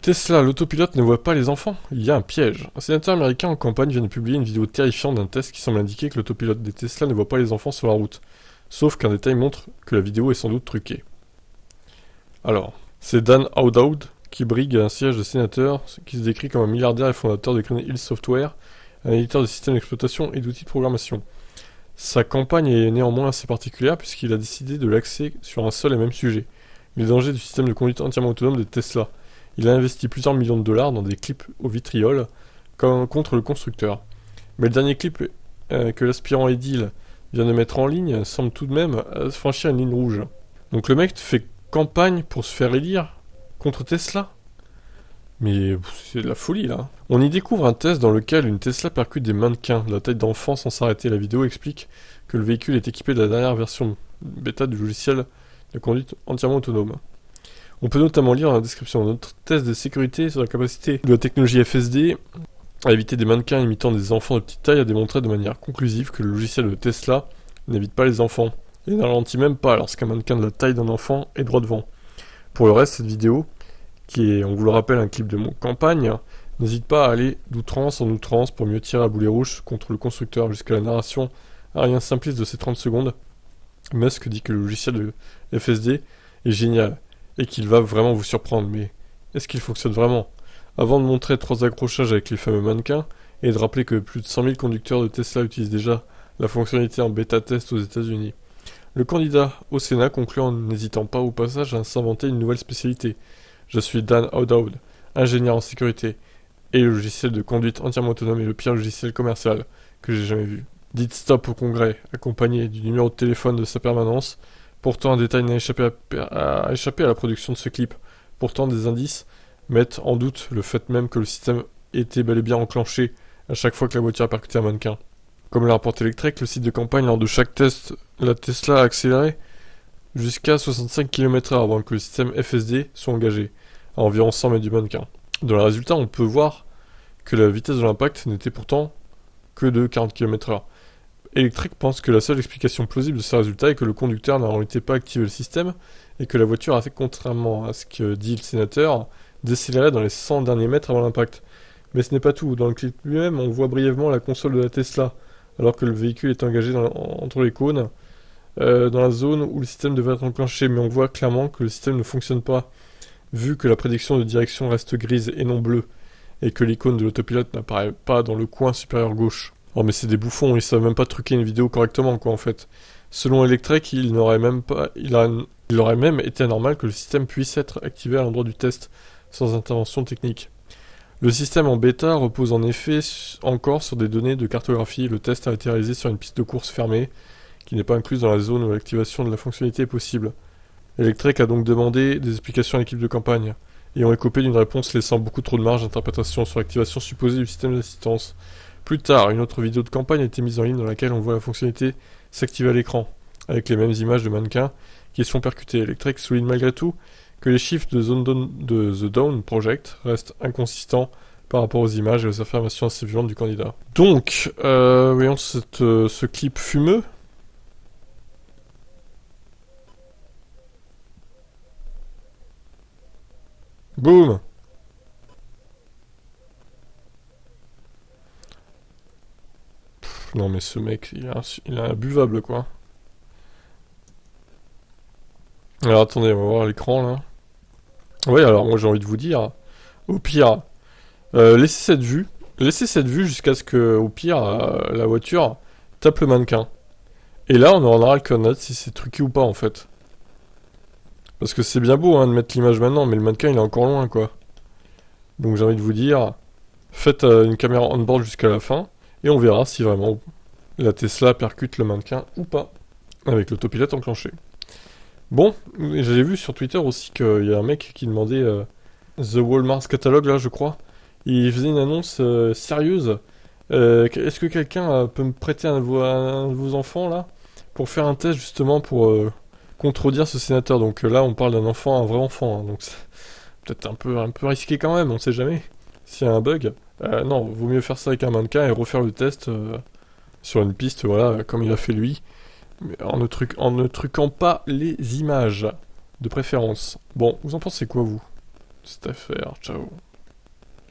Tesla, l'autopilote ne voit pas les enfants. Il y a un piège. Un sénateur américain en campagne vient de publier une vidéo terrifiante d'un test qui semble indiquer que l'autopilote des Tesla ne voit pas les enfants sur la route. Sauf qu'un détail montre que la vidéo est sans doute truquée. Alors, c'est Dan O'Dowd qui brigue un siège de sénateur, qui se décrit comme un milliardaire et fondateur de Green Hills Software, un éditeur de systèmes d'exploitation et d'outils de programmation. Sa campagne est néanmoins assez particulière puisqu'il a décidé de l'axer sur un seul et même sujet, les dangers du système de conduite entièrement autonome de Tesla. Il a investi plusieurs millions de dollars dans des clips au vitriol contre le constructeur. Mais le dernier clip que l'aspirant édile vient de mettre en ligne semble tout de même franchir une ligne rouge. Donc le mec fait campagne pour se faire élire contre Tesla. Mais c'est de la folie là. On y découvre un test dans lequel une Tesla percute des mannequins de la taille d'enfant sans s'arrêter. La vidéo explique que le véhicule est équipé de la dernière version bêta du logiciel de conduite entièrement autonome. On peut notamment lire dans la description de notre test de sécurité sur la capacité de la technologie FSD à éviter des mannequins imitant des enfants de petite taille, a démontré de manière conclusive que le logiciel de Tesla n'évite pas les enfants et ne ralentit même pas lorsqu'un mannequin de la taille d'un enfant est droit devant. Pour le reste, cette vidéo, qui est, on vous le rappelle, un clip de mon campagne, n'hésite pas à aller d'outrance en outrance pour mieux tirer à boulet rouge contre le constructeur jusqu'à la narration à rien simpliste de ces 30 secondes. Musk dit que le logiciel de FSD est génial et qu'il va vraiment vous surprendre, mais est-ce qu'il fonctionne vraiment? Avant de montrer 3 accrochages avec les fameux mannequins et de rappeler que plus de 100 000 conducteurs de Tesla utilisent déjà la fonctionnalité en bêta-test aux États-Unis. Le candidat au Sénat conclut en n'hésitant pas au passage à s'inventer une nouvelle spécialité. Je suis Dan O'Dowd, ingénieur en sécurité, et le logiciel de conduite entièrement autonome est le pire logiciel commercial que j'ai jamais vu. Dites stop au Congrès, accompagné du numéro de téléphone de sa permanence. Pourtant, un détail n'a échappé à la production de ce clip. Pourtant, des indices mettent en doute le fait même que le système était bel et bien enclenché à chaque fois que la voiture a percuté un mannequin. Comme l'a rapporté Electrek, le site de campagne, lors de chaque test, la Tesla a accéléré jusqu'à 65 km/h avant que le système FSD soit engagé, à environ 100 mètres du mannequin. Dans le résultat, on peut voir que la vitesse de l'impact n'était pourtant que de 40 km/h. Electrek pense que la seule explication plausible de ces résultats est que le conducteur n'a en réalité pas activé le système et que la voiture a, contrairement à ce que dit le sénateur, décéléré dans les 100 derniers mètres avant l'impact. Mais ce n'est pas tout. Dans le clip lui-même, on voit brièvement la console de la Tesla, alors que le véhicule est engagé entre les cônes, dans la zone où le système devrait être enclenché, mais on voit clairement que le système ne fonctionne pas, vu que la prédiction de direction reste grise et non bleue, et que l'icône de l'autopilote n'apparaît pas dans le coin supérieur gauche. Oh mais c'est des bouffons, ils savent même pas truquer une vidéo correctement quoi en fait. Selon Electrek, il aurait même été anormal que le système puisse être activé à l'endroit du test, sans intervention technique. Le système en bêta repose en effet encore sur des données de cartographie. Le test a été réalisé sur une piste de course fermée, qui n'est pas incluse dans la zone où l'activation de la fonctionnalité est possible. Electrek a donc demandé des explications à l'équipe de campagne, et ont écopé d'une réponse laissant beaucoup trop de marge d'interprétation sur l'activation supposée du système d'assistance. Plus tard, une autre vidéo de campagne a été mise en ligne dans laquelle on voit la fonctionnalité s'activer à l'écran, avec les mêmes images de mannequins qui se font percuter. Electrek souligne malgré tout que les chiffres de The Dawn Project restent inconsistants par rapport aux images et aux affirmations assez violentes du candidat. Donc, voyons ce clip fumeux. Boum! Non mais ce mec, il est imbuvable quoi. Alors attendez, on va voir l'écran là. Oui, alors moi j'ai envie de vous dire, au pire, laissez cette vue jusqu'à ce que, au pire, la voiture tape le mannequin. Et là, on aura le connaître si c'est truqué ou pas en fait. Parce que c'est bien beau hein, de mettre l'image maintenant, mais le mannequin il est encore loin quoi. Donc j'ai envie de vous dire, faites une caméra on-board jusqu'à la fin, et on verra si vraiment la Tesla percute le mannequin ou pas, avec l'autopilote enclenché. Bon, j'ai vu sur Twitter aussi qu'il y a un mec qui demandait The Walmart Catalogue, là, je crois. Il faisait une annonce sérieuse. Est-ce que quelqu'un peut me prêter un de vos enfants, là, pour faire un test, justement, pour contredire ce sénateur. Donc là, on parle d'un enfant, un vrai enfant, hein, donc c'est peut-être un peu risqué quand même, on sait jamais. S'il y a un bug, non, vaut mieux faire ça avec un mannequin et refaire le test sur une piste, voilà, comme il a fait lui. Mais en ne truquant pas les images, de préférence. Bon, vous en pensez quoi, vous? cette affaire. Ciao.